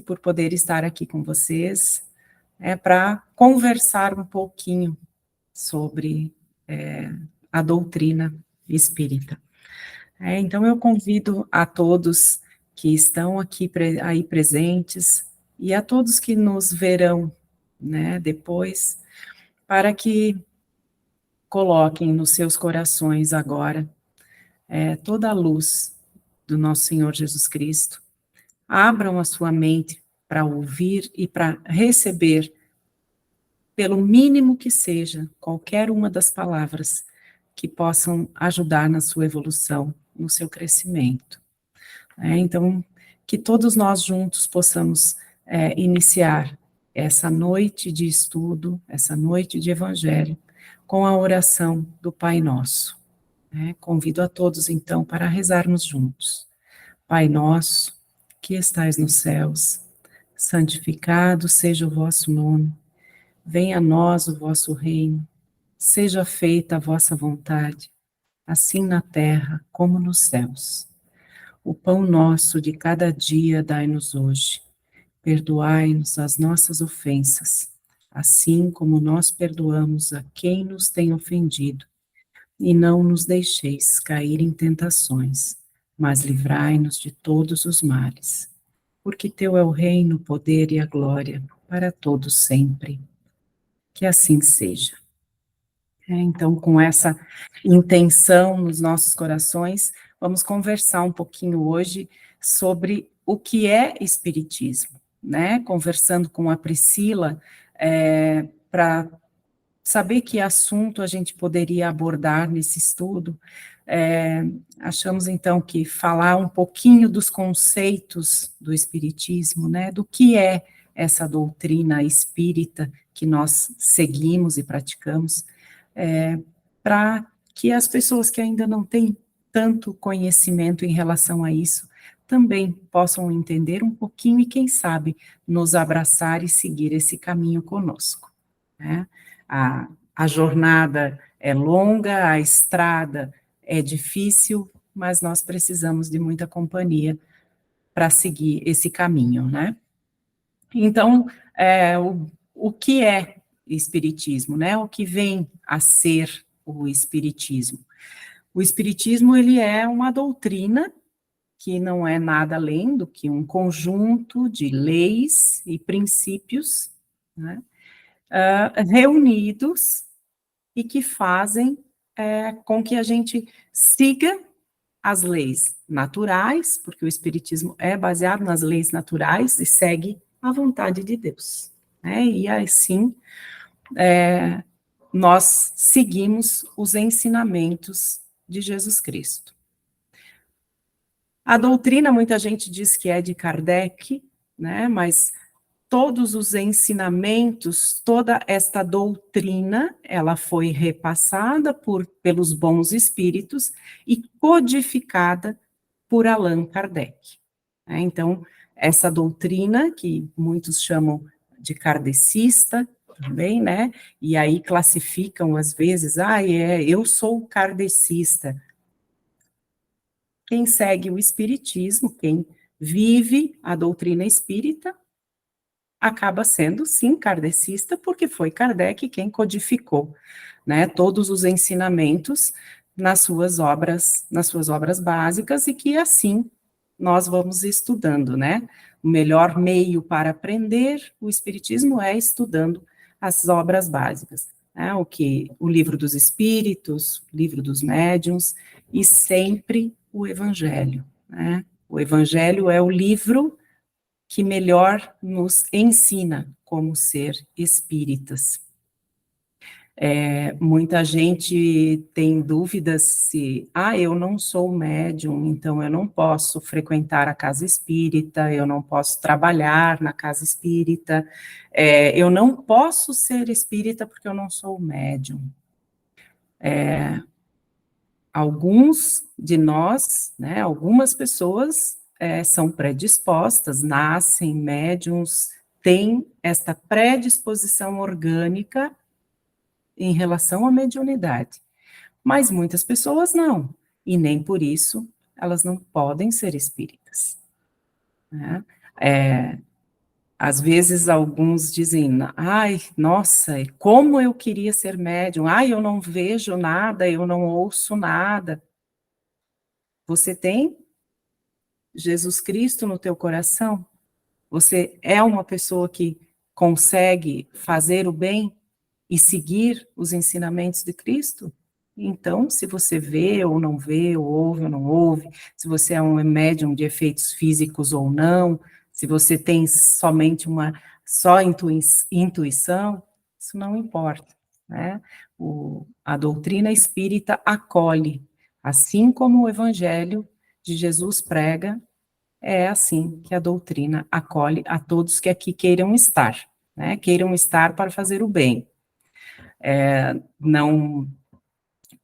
por poder estar aqui com vocês, para conversar um pouquinho sobre a doutrina espírita. Então, eu convido a todos que estão aqui aí presentes e a todos que nos verão, né, depois, para que coloquem nos seus corações agora toda a luz do nosso Senhor Jesus Cristo. Abram a sua mente para ouvir e para receber, pelo mínimo que seja, qualquer uma das palavras que possam ajudar na sua evolução, no seu crescimento. Então, que todos nós juntos possamos iniciar essa noite de estudo, essa noite de evangelho, com a oração do Pai Nosso. Convido a todos, então, para rezarmos juntos. Pai nosso, que estais nos céus, santificado seja o vosso nome, venha a nós o vosso reino, seja feita a vossa vontade, assim na terra como nos céus. O pão nosso de cada dia dai-nos hoje, perdoai-nos as nossas ofensas, assim como nós perdoamos a quem nos tem ofendido, e não nos deixeis cair em tentações, mas livrai-nos de todos os males. Porque teu é o reino, o poder e a glória, para todos sempre. Que assim seja. Então, com essa intenção nos nossos corações, vamos conversar um pouquinho hoje sobre o que é espiritismo, né? Conversando com a Priscila, para saber que assunto a gente poderia abordar nesse estudo. Achamos, então, que falar um pouquinho dos conceitos do espiritismo, né? Do que é essa doutrina espírita que nós seguimos e praticamos, para que as pessoas que ainda não têm tanto conhecimento em relação a isso, também possam entender um pouquinho e, quem sabe, nos abraçar e seguir esse caminho conosco, né? A jornada é longa, a estrada é difícil, mas nós precisamos de muita companhia para seguir esse caminho, né? Então, o que é espiritismo, né? O que vem a ser o espiritismo? O espiritismo, ele é uma doutrina que não é nada além do que um conjunto de leis e princípios, né, reunidos e que fazem com que a gente siga as leis naturais, porque o espiritismo é baseado nas leis naturais e segue a vontade de Deus, né? E assim, nós seguimos os ensinamentos de Jesus Cristo. A doutrina, muita gente diz que é de Kardec, né? Mas todos os ensinamentos, toda esta doutrina, ela foi repassada pelos bons espíritos e codificada por Allan Kardec. Então, essa doutrina, que muitos chamam de kardecista também, né? E aí classificam, às vezes, eu sou kardecista. Quem segue o espiritismo, quem vive a doutrina espírita, acaba sendo, sim, kardecista, porque foi Kardec quem codificou, né, todos os ensinamentos nas suas obras básicas, e que assim nós vamos estudando, né? O melhor meio para aprender o espiritismo é estudando as obras básicas, né? O livro dos espíritos, o livro dos médiuns, e sempre o evangelho, né? O evangelho é o livro que melhor nos ensina como ser espíritas. Muita gente tem dúvidas se, eu não sou médium, então eu não posso frequentar a casa espírita, eu não posso trabalhar na casa espírita, eu não posso ser espírita porque eu não sou médium. Alguns de nós, né, algumas pessoas são predispostas, nascem médiums, têm esta predisposição orgânica em relação à mediunidade, mas muitas pessoas não, e nem por isso elas não podem ser espíritas, né? às vezes alguns dizem, ai, nossa, como eu queria ser médium, ai, eu não vejo nada, eu não ouço nada. Você tem Jesus Cristo no teu coração? Você é uma pessoa que consegue fazer o bem e seguir os ensinamentos de Cristo? Então, se você vê ou não vê, ou ouve ou não ouve, se você é um médium de efeitos físicos ou não, se você tem somente uma só intuição, isso não importa, né? A doutrina espírita acolhe, assim como o evangelho de Jesus prega, é assim que a doutrina acolhe a todos que aqui queiram estar, né? Queiram estar para fazer o bem. Não,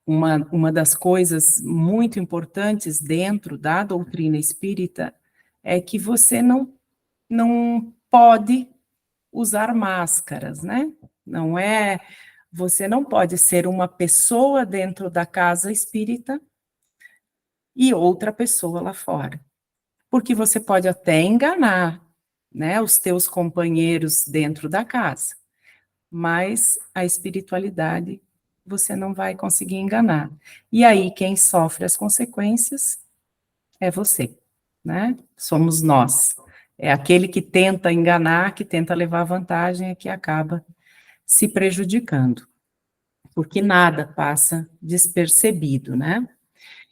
uma das coisas muito importantes dentro da doutrina espírita é que você não pode usar máscaras, né? Não é, você não pode ser uma pessoa dentro da casa espírita e outra pessoa lá fora. Porque você pode até enganar, né, os teus companheiros dentro da casa, mas a espiritualidade você não vai conseguir enganar. E aí quem sofre as consequências é você, né? Somos nós. É aquele que tenta enganar, que tenta levar vantagem, é que acaba se prejudicando, porque nada passa despercebido, né?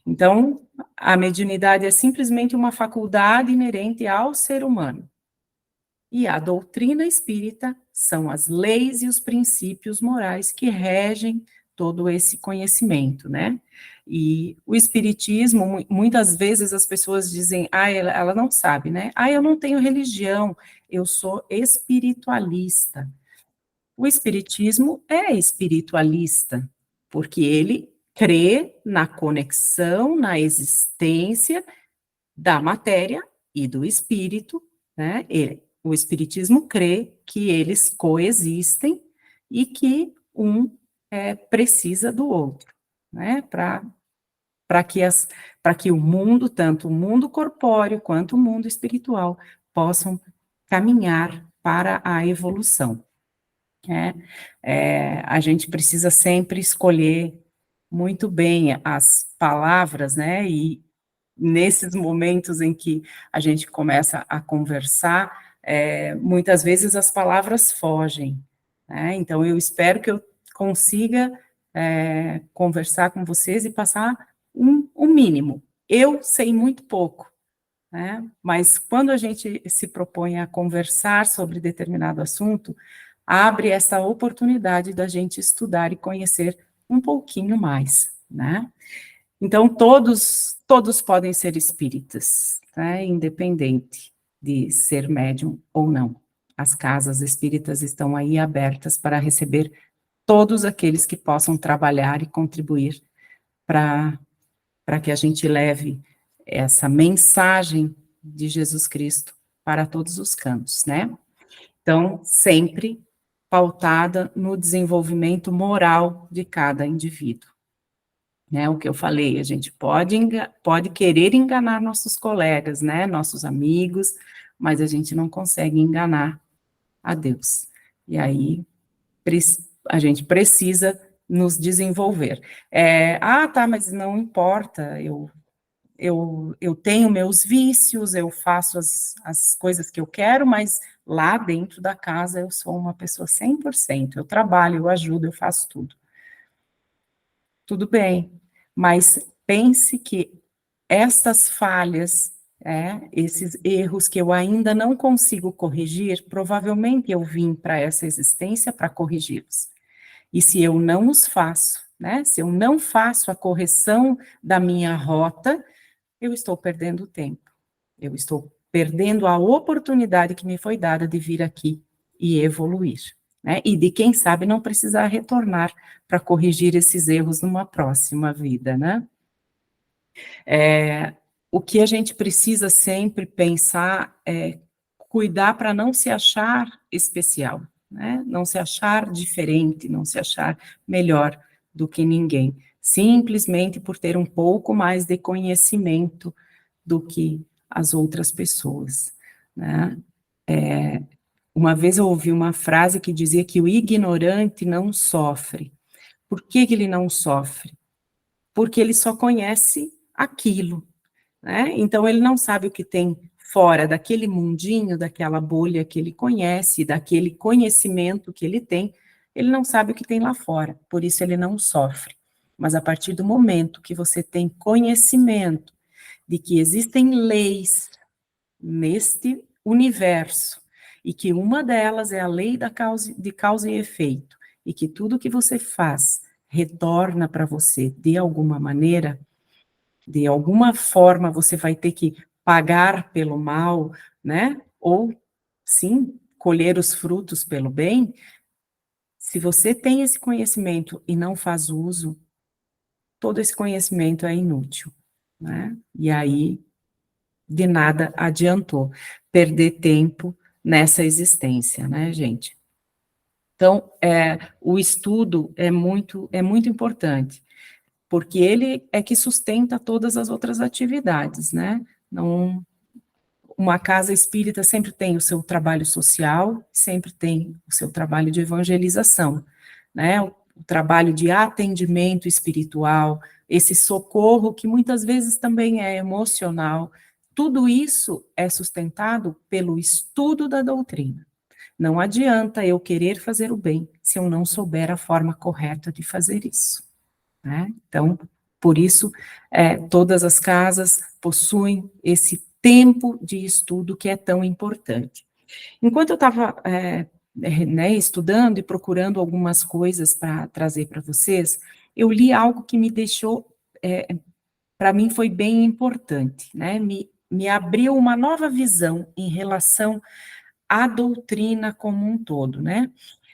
Então, a mediunidade é simplesmente uma faculdade inerente ao ser humano. E a doutrina espírita são as leis e os princípios morais que regem todo esse conhecimento, né? E o espiritismo, muitas vezes as pessoas dizem, ela não sabe, né? Eu não tenho religião, eu sou espiritualista. O espiritismo é espiritualista, porque ele crê na conexão, na existência da matéria e do espírito, né? O espiritismo crê que eles coexistem e que um precisa do outro, né? Para que o mundo, tanto o mundo corpóreo quanto o mundo espiritual, possam caminhar para a evolução. Né? A gente precisa sempre escolher muito bem as palavras, né? E nesses momentos em que a gente começa a conversar, muitas vezes as palavras fogem, né? Então, eu espero que eu consiga conversar com vocês e passar o mínimo. Eu sei muito pouco, né? Mas quando a gente se propõe a conversar sobre determinado assunto, abre essa oportunidade da gente estudar e conhecer um pouquinho mais, né? Então, todos podem ser espíritas, né? Independente de ser médium ou não. As casas espíritas estão aí abertas para receber todos aqueles que possam trabalhar e contribuir para que a gente leve essa mensagem de Jesus Cristo para todos os cantos, né? Então, sempre pautada no desenvolvimento moral de cada indivíduo. Né, o que eu falei, a gente pode querer enganar nossos colegas, né, nossos amigos, mas a gente não consegue enganar a Deus. E aí, a gente precisa nos desenvolver. Tá, mas não importa, eu tenho meus vícios, eu faço as coisas que eu quero, mas lá dentro da casa eu sou uma pessoa 100%, eu trabalho, eu ajudo, eu faço tudo. Tudo bem, mas pense que estas falhas, esses erros que eu ainda não consigo corrigir, provavelmente eu vim para essa existência para corrigi-los. E se eu não os faço, né, se eu não faço a correção da minha rota, eu estou perdendo tempo. Eu estou perdendo a oportunidade que me foi dada de vir aqui e evoluir. Né? E de, quem sabe, não precisar retornar para corrigir esses erros numa próxima vida, né? O que a gente precisa sempre pensar é cuidar para não se achar especial, né? Não se achar diferente, não se achar melhor do que ninguém, simplesmente por ter um pouco mais de conhecimento do que as outras pessoas, né? Uma vez eu ouvi uma frase que dizia que o ignorante não sofre. Por que que ele não sofre? Porque ele só conhece aquilo, né? Então ele não sabe o que tem fora daquele mundinho, daquela bolha que ele conhece, daquele conhecimento que ele não sabe o que tem lá fora, por isso ele não sofre. Mas a partir do momento que você tem conhecimento de que existem leis neste universo, e que uma delas é a lei de causa e efeito, e que tudo que você faz retorna para você de alguma maneira, de alguma forma você vai ter que pagar pelo mal, né? Ou, sim, colher os frutos pelo bem. Se você tem esse conhecimento e não faz uso, todo esse conhecimento é inútil, né? E aí de nada adiantou perder tempo nessa existência, né, gente? Então, o estudo é muito importante, porque ele é que sustenta todas as outras atividades, né? Não, uma casa espírita sempre tem o seu trabalho social, sempre tem o seu trabalho de evangelização, né? O trabalho de atendimento espiritual, esse socorro que muitas vezes também é emocional, tudo isso é sustentado pelo estudo da doutrina. Não adianta eu querer fazer o bem se eu não souber a forma correta de fazer isso, né? Então, por isso, todas as casas possuem esse tempo de estudo que é tão importante. Enquanto eu estava né, estudando e procurando algumas coisas para trazer para vocês, eu li algo que me deixou, para mim foi bem importante, né? Me abriu uma nova visão em relação à doutrina como um todo, né?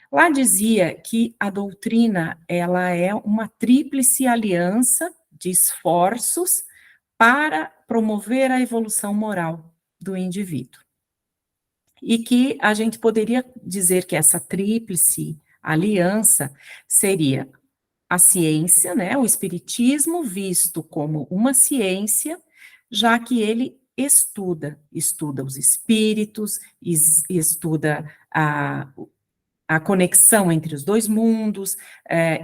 Lá dizia que a doutrina, ela é uma tríplice aliança de esforços para promover a evolução moral do indivíduo. E que a gente poderia dizer que essa tríplice aliança seria a ciência, né, o espiritismo visto como uma ciência, já que ele estuda os espíritos, estuda a conexão entre os dois mundos,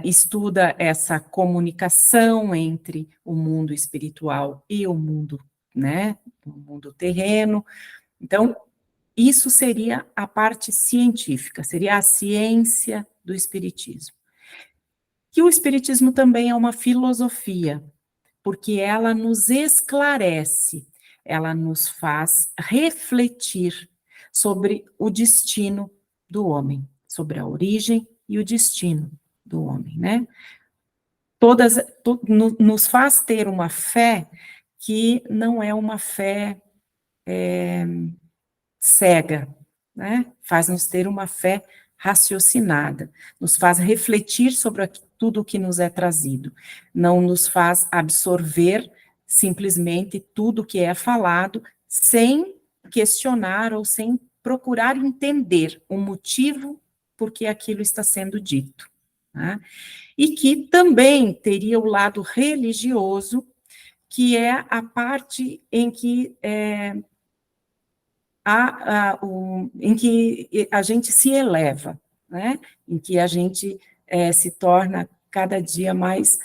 estuda essa comunicação entre o mundo espiritual e o mundo, né, o mundo terreno. Então, isso seria a parte científica, seria a ciência do espiritismo. Que o espiritismo também é uma filosofia, porque ela nos esclarece, ela nos faz refletir sobre o destino do homem, sobre a origem e o destino do homem, né? Nos faz ter uma fé que não é uma fé cega, né? Faz-nos ter uma fé raciocinada, nos faz refletir sobre tudo o que nos é trazido, não nos faz absorver simplesmente tudo que é falado, sem questionar ou sem procurar entender o motivo por que aquilo está sendo dito, né? E que também teria o lado religioso, que é a parte em que em que a gente se eleva, né? Em que a gente se torna cada dia mais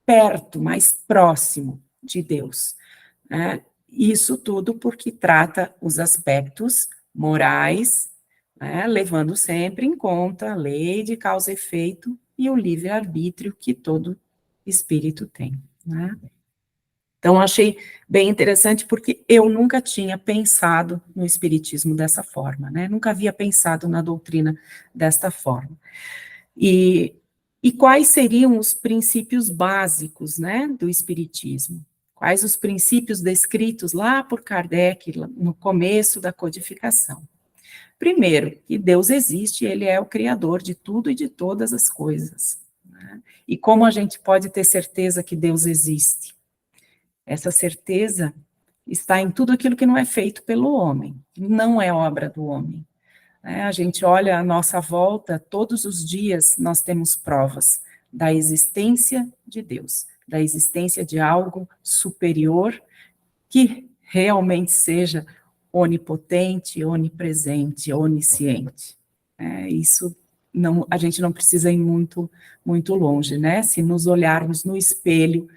perto, mais próximo de Deus, né? Isso tudo porque trata os aspectos morais, né? Levando sempre em conta a lei de causa e efeito e o livre-arbítrio que todo espírito tem, né? Então, achei bem interessante, porque eu nunca tinha pensado no espiritismo dessa forma, né? Nunca havia pensado na doutrina desta forma. E quais seriam os princípios básicos, né, do espiritismo? Quais os princípios descritos lá por Kardec, no começo da codificação? Primeiro, que Deus existe, ele é o criador de tudo e de todas as coisas, né? E como a gente pode ter certeza que Deus existe? Essa certeza está em tudo aquilo que não é feito pelo homem, não é obra do homem. A gente olha à nossa volta, todos os dias nós temos provas da existência de Deus, da existência de algo superior que realmente seja onipotente, onipresente, onisciente. Isso não, a gente não precisa ir muito, muito longe, né? Se nos olharmos no espelho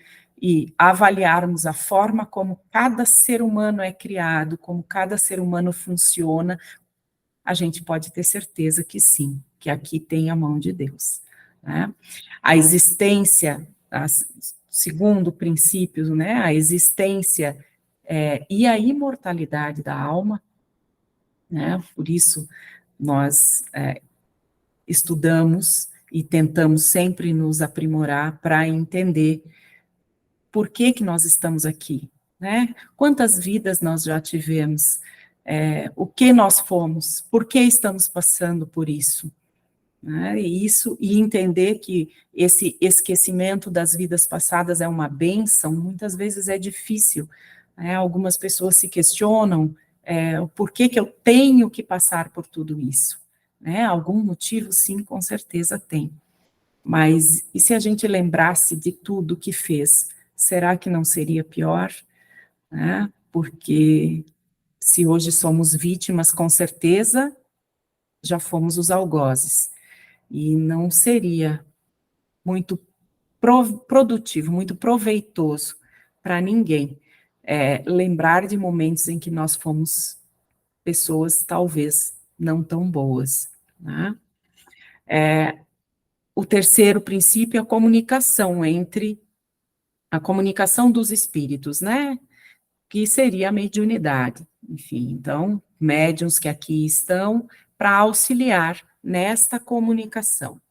e avaliarmos a forma como cada ser humano é criado, como cada ser humano funciona, a gente pode ter certeza que sim, que aqui tem a mão de Deus, né? A existência, segundo princípios, né? A existência e a imortalidade da alma, né? Por isso nós estudamos e tentamos sempre nos aprimorar para entender por que que nós estamos aqui, né? Quantas vidas nós já tivemos, o que nós fomos, por que estamos passando por isso, né? E entender que esse esquecimento das vidas passadas é uma bênção, muitas vezes é difícil, né? Algumas pessoas se questionam por que que eu tenho que passar por tudo isso, né? Algum motivo, sim, com certeza tem. Mas e se a gente lembrasse de tudo que fez, será que não seria pior, né? Porque se hoje somos vítimas, com certeza já fomos os algozes. E não seria muito produtivo, muito proveitoso para ninguém lembrar de momentos em que nós fomos pessoas talvez não tão boas, né? O terceiro princípio é a comunicação dos espíritos, né? Que seria a mediunidade. Enfim, então, médiuns que aqui estão para auxiliar nesta comunicação,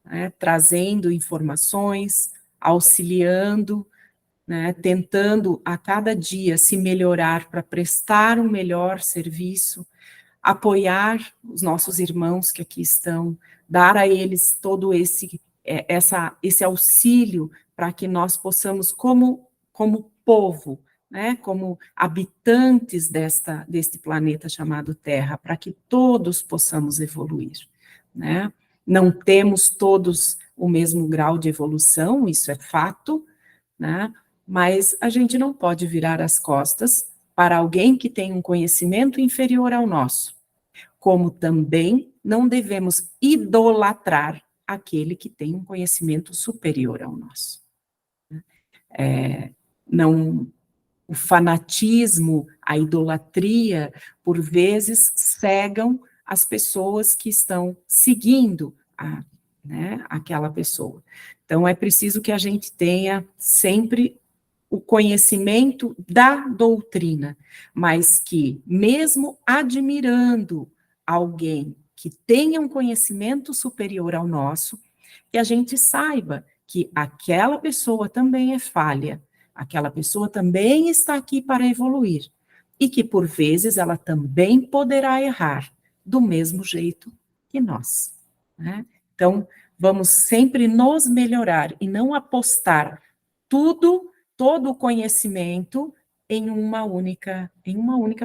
né? Trazendo informações, auxiliando, né? Tentando a cada dia se melhorar para prestar um melhor serviço, apoiar os nossos irmãos que aqui estão, dar a eles todo esse auxílio para que nós possamos, como povo, né, como habitantes deste planeta chamado Terra, para que todos possamos evoluir, né? Não temos todos o mesmo grau de evolução, isso é fato, né? Mas a gente não pode virar as costas para alguém que tem um conhecimento inferior ao nosso, como também não devemos idolatrar aquele que tem um conhecimento superior ao nosso. Não, o fanatismo, a idolatria, por vezes, cegam as pessoas que estão seguindo aquela pessoa. Então, é preciso que a gente tenha sempre o conhecimento da doutrina, mas que, mesmo admirando alguém que tenha um conhecimento superior ao nosso, que a gente saiba que aquela pessoa também é falha, aquela pessoa também está aqui para evoluir, e que, por vezes, ela também poderá errar, do mesmo jeito que nós, né? Então, vamos sempre nos melhorar e não apostar todo o conhecimento em uma única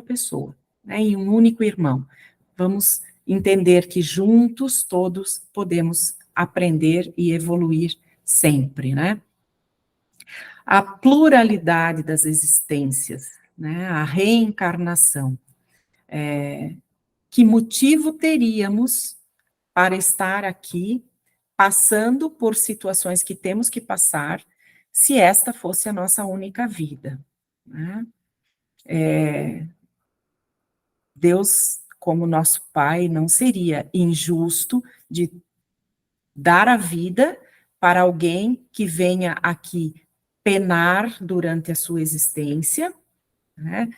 pessoa, né, em um único irmão. Vamos entender que juntos todos podemos aprender e evoluir sempre, né? A pluralidade das existências, né, a reencarnação. Que motivo teríamos para estar aqui passando por situações que temos que passar, se esta fosse a nossa única vida, né? Deus, como nosso Pai, não seria injusto de dar a vida para alguém que venha aqui penar durante a sua existência, né?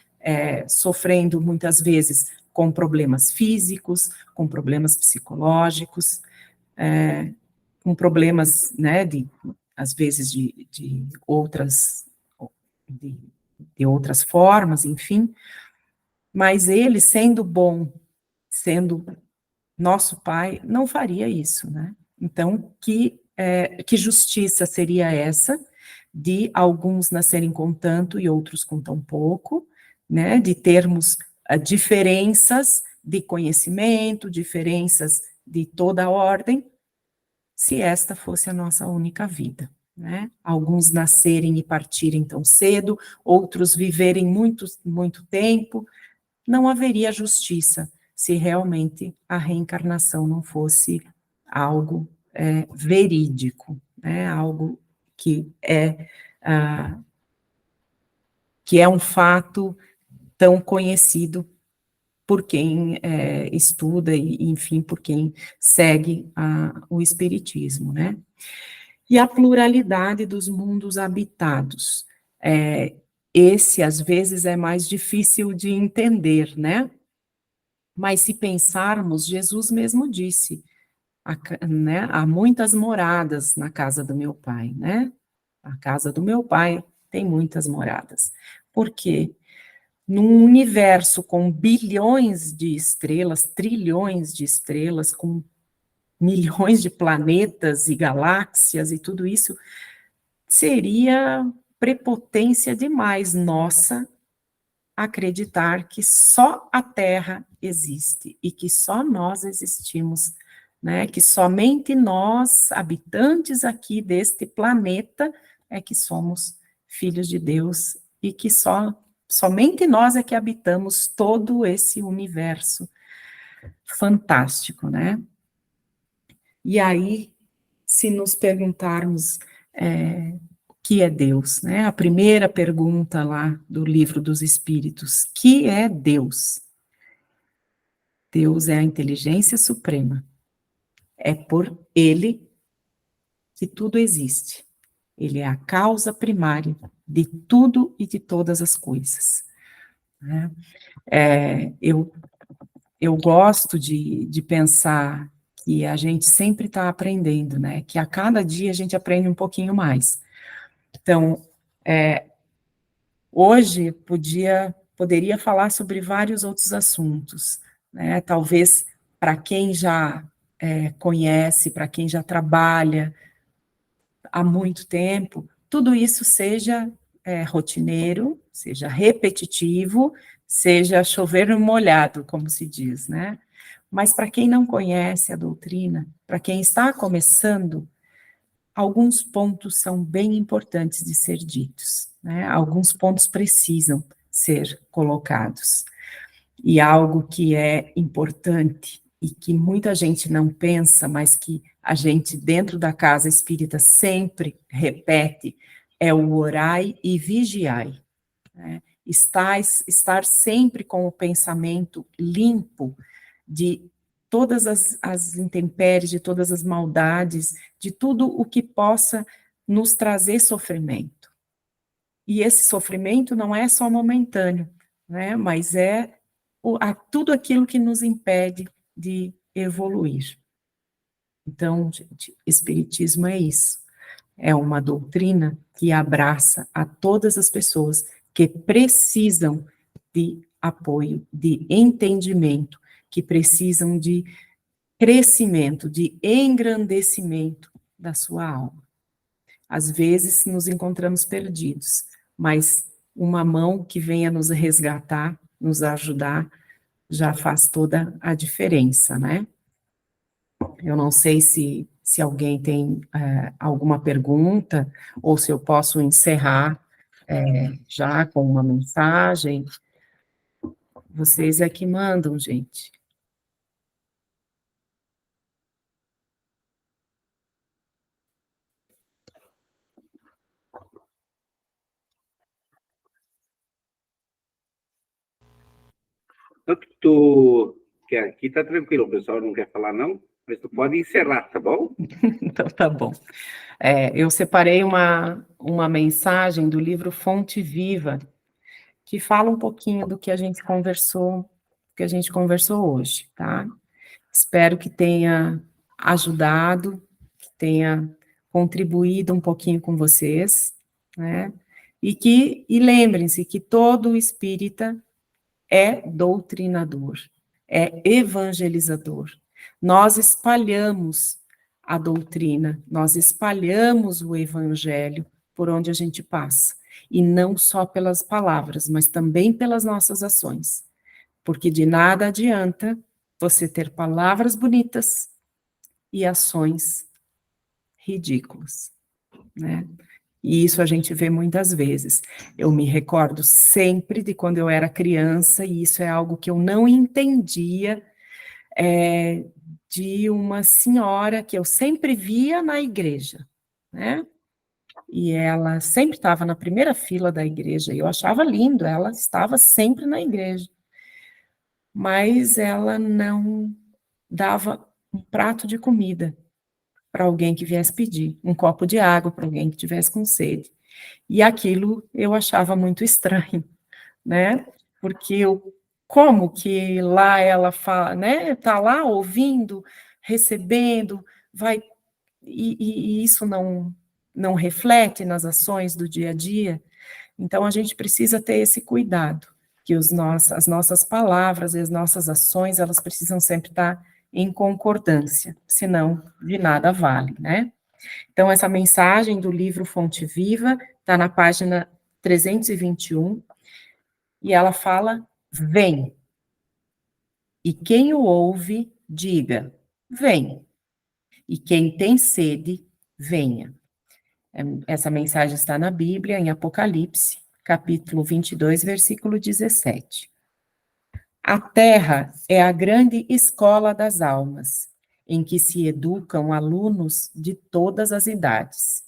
Sofrendo muitas vezes com problemas físicos, com problemas psicológicos, com problemas, né, às vezes de outras formas, enfim, mas ele, sendo bom, sendo nosso pai, não faria isso, né? Então, que justiça seria essa de alguns nascerem com tanto e outros com tão pouco, né? De termos diferenças de conhecimento, diferenças de toda a ordem, se esta fosse a nossa única vida, né? Alguns nascerem e partirem tão cedo, outros viverem muito, muito tempo, não haveria justiça se realmente a reencarnação não fosse algo verídico, né? Algo ah, que é um fato tão conhecido por quem estuda e, enfim, por quem segue o espiritismo, né? E a pluralidade dos mundos habitados. Esse, às vezes, é mais difícil de entender, né? Mas se pensarmos, Jesus mesmo disse, né, há muitas moradas na casa do meu pai, né? A casa do meu pai tem muitas moradas. Por quê? Num universo com bilhões de estrelas, trilhões de estrelas, com milhões de planetas e galáxias e tudo isso, seria prepotência demais nossa acreditar que só a Terra existe e que só nós existimos, né? Que somente nós, habitantes aqui deste planeta, é que somos filhos de Deus e que somente nós é que habitamos todo esse universo fantástico, né? E aí, se nos perguntarmos o que é Deus, né? A primeira pergunta lá do Livro dos Espíritos, que é Deus? Deus é a inteligência suprema. É por Ele que tudo existe. Ele é a causa primária de tudo e de todas as coisas, né? Eu gosto de pensar que a gente sempre está aprendendo, né? Que a cada dia a gente aprende um pouquinho mais. Então, hoje poderia falar sobre vários outros assuntos, né? Talvez para quem já conhece, para quem já trabalha há muito tempo, tudo isso seja rotineiro, seja repetitivo, seja chover no molhado, como se diz, né? Mas para quem não conhece a doutrina, para quem está começando, alguns pontos são bem importantes de ser ditos, né? Alguns pontos precisam ser colocados. E algo que é importante e que muita gente não pensa, mas que a gente dentro da casa espírita sempre repete, é o orai e vigiai, né? Estar sempre com o pensamento limpo de todas as intempéries, de todas as maldades, de tudo o que possa nos trazer sofrimento. E esse sofrimento não é só momentâneo, né? Mas é tudo aquilo que nos impede de evoluir. Então, gente, Espiritismo é isso. É uma doutrina que abraça a todas as pessoas que precisam de apoio, de entendimento, que precisam de crescimento, de engrandecimento da sua alma. Às vezes nos encontramos perdidos, mas uma mão que venha nos resgatar, nos ajudar, já faz toda a diferença, né? Eu não sei se alguém tem alguma pergunta, ou se eu posso encerrar já com uma mensagem. Vocês é que mandam, gente. Tanto que tu, que aqui tá tranquilo, o pessoal não quer falar não, mas tu pode encerrar, tá bom? Então, tá bom. Eu separei uma mensagem do livro Fonte Viva, que fala um pouquinho do que a gente conversou hoje, tá? Espero que tenha ajudado, que tenha contribuído um pouquinho com vocês, né? E lembrem-se que todo espírita é doutrinador, é evangelizador. Nós espalhamos a doutrina, nós espalhamos o evangelho por onde a gente passa, e não só pelas palavras, mas também pelas nossas ações, porque de nada adianta você ter palavras bonitas e ações ridículas, né? E isso a gente vê muitas vezes. Eu me recordo sempre de quando eu era criança, e isso é algo que eu não entendia, de uma senhora que eu sempre via na igreja, né? E ela sempre estava na primeira fila da igreja, e eu achava lindo, ela estava sempre na igreja. Mas ela não dava um prato de comida para alguém que viesse pedir, um copo de água para alguém que tivesse com sede. E aquilo eu achava muito estranho, né? Porque como que lá ela fala, né? Tá lá ouvindo, recebendo, vai e isso não reflete nas ações do dia a dia. Então a gente precisa ter esse cuidado, que as nossas palavras e as nossas ações, elas precisam sempre estar em concordância, senão de nada vale, né? Então, essa mensagem do livro Fonte Viva está na página 321, e ela fala: vem. E quem o ouve, diga: vem. E quem tem sede, venha. Essa mensagem está na Bíblia, em Apocalipse, capítulo 22, versículo 17. A terra é a grande escola das almas, em que se educam alunos de todas as idades.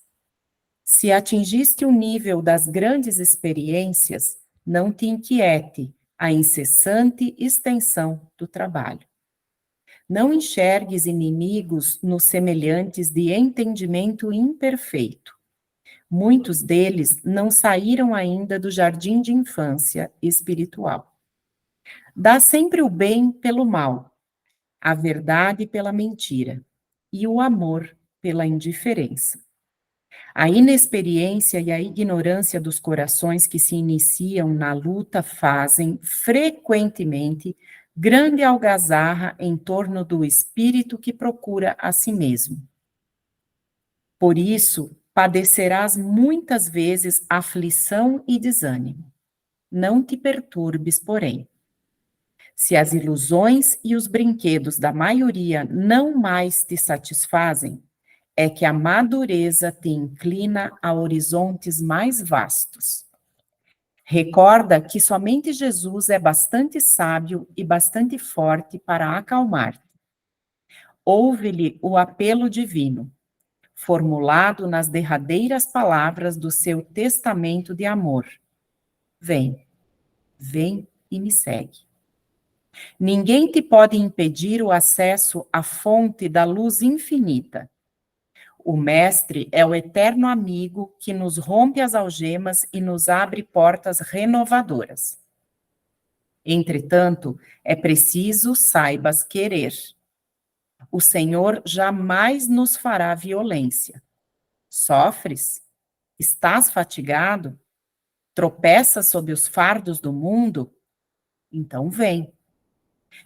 Se atingiste o nível das grandes experiências, não te inquiete a incessante extensão do trabalho. Não enxergues inimigos nos semelhantes de entendimento imperfeito. Muitos deles não saíram ainda do jardim de infância espiritual. Dá sempre o bem pelo mal, a verdade pela mentira e o amor pela indiferença. A inexperiência e a ignorância dos corações que se iniciam na luta fazem, frequentemente, grande algazarra em torno do espírito que procura a si mesmo. Por isso, padecerás muitas vezes aflição e desânimo. Não te perturbes, porém. Se as ilusões e os brinquedos da maioria não mais te satisfazem, é que a madureza te inclina a horizontes mais vastos. Recorda que somente Jesus é bastante sábio e bastante forte para acalmar-te. Ouve-lhe o apelo divino, formulado nas derradeiras palavras do seu testamento de amor. Vem, vem e me segue. Ninguém te pode impedir o acesso à fonte da luz infinita. O Mestre é o eterno amigo que nos rompe as algemas e nos abre portas renovadoras. Entretanto, é preciso saibas querer. O Senhor jamais nos fará violência. Sofres? Estás fatigado? Tropeças sob os fardos do mundo? Então vem.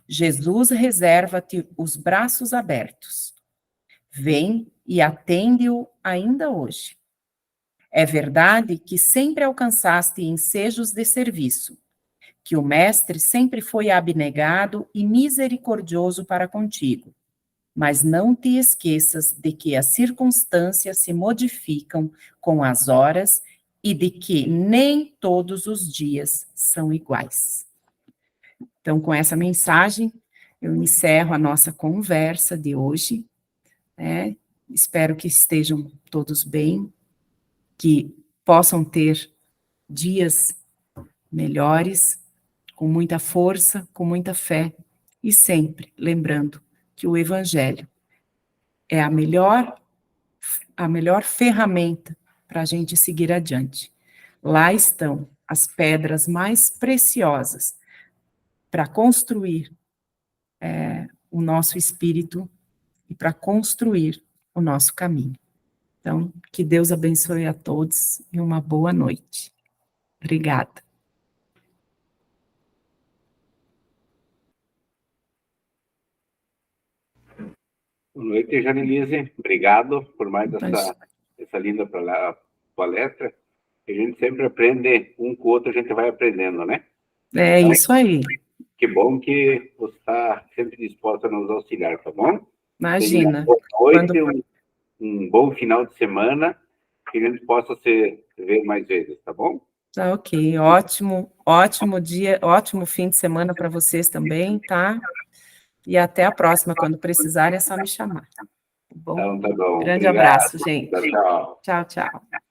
Jesus reserva-te os braços abertos. Vem e atende-o ainda hoje. É verdade que sempre alcançaste ensejos de serviço, que o Mestre sempre foi abnegado e misericordioso para contigo, mas não te esqueças de que as circunstâncias se modificam com as horas e de que nem todos os dias são iguais. Então, com essa mensagem, eu encerro a nossa conversa de hoje, né? Espero que estejam todos bem, que possam ter dias melhores, com muita força, com muita fé, e sempre lembrando que o Evangelho é a melhor ferramenta para a gente seguir adiante. Lá estão as pedras mais preciosas para construir o nosso espírito e para construir o nosso caminho. Então, que Deus abençoe a todos e uma boa noite. Obrigada. Boa noite, Janelise. Obrigado por mais essa linda palestra. A gente sempre aprende um com o outro, a gente vai aprendendo, né? É então, isso aí. Que bom que você está sempre disposta a nos auxiliar, tá bom? Imagina. Uma boa noite, um bom final de semana que a gente possa se ver mais vezes, tá bom? Tá, ok. Ótimo dia, ótimo fim de semana para vocês também, tá? E até a próxima. Quando precisarem, é só me chamar. Tá bom? Então, tá bom. Grande Obrigado. abraço, gente. Tchau, tchau. Tchau, tchau.